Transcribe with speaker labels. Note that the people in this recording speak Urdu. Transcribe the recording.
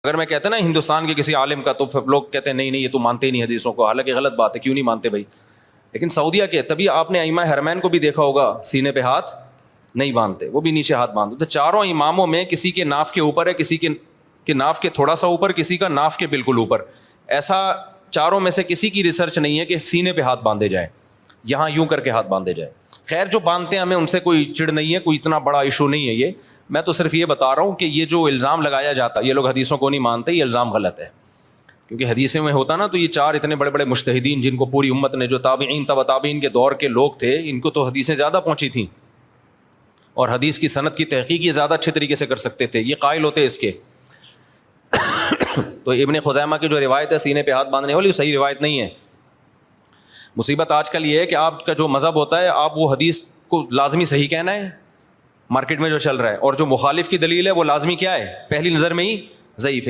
Speaker 1: اگر میں کہتا نا ہندوستان کے کسی عالم کا، تو لوگ کہتے ہیں نہیں نہیں یہ تو مانتے ہی نہیں حدیثوں کو، حالانکہ غلط بات ہے، کیوں نہیں مانتے بھائی؟ لیکن سعودیہ کے، تبھی آپ نے ائمہ حرمین کو بھی دیکھا ہوگا سینے پہ ہاتھ نہیں باندھتے، وہ بھی نیچے ہاتھ باندھتے. تو چاروں اماموں میں کسی کے ناف کے اوپر ہے، کسی کے ناف کے تھوڑا سا اوپر، کسی کا ناف کے بالکل اوپر. ایسا چاروں میں سے کسی کی ریسرچ نہیں ہے کہ سینے پہ ہاتھ باندھے جائیں، یہاں یوں کر کے ہاتھ باندھے جائیں. خیر جو باندھتے ہیں ہمیں ان سے کوئی چڑ نہیں ہے، کوئی اتنا بڑا ایشو نہیں ہے یہ. میں تو صرف یہ بتا رہا ہوں کہ یہ جو الزام لگایا جاتا ہے یہ لوگ حدیثوں کو نہیں مانتے، یہ الزام غلط ہے. کیونکہ حدیثوں میں ہوتا نا، تو یہ چار اتنے بڑے بڑے مجتہدین جن کو پوری امت نے، جو تابعین تبع تابعین کے دور کے لوگ تھے، ان کو تو حدیثیں زیادہ پہنچی تھیں اور حدیث کی سند کی تحقیق یہ زیادہ اچھے طریقے سے کر سکتے تھے، یہ قائل ہوتے اس کے. تو ابن خزیمہ کی جو روایت ہے سینے پہ ہاتھ باندھنے والی، وہ صحیح روایت نہیں ہے. مصیبت آج کل یہ ہے کہ آپ کا جو مذہب ہوتا ہے، آپ وہ حدیث کو لازمی صحیح کہنا ہے مارکیٹ میں جو چل رہا ہے، اور جو مخالف کی دلیل ہے وہ لازمی کیا ہے، پہلی نظر میں ہی ضعیف ہے.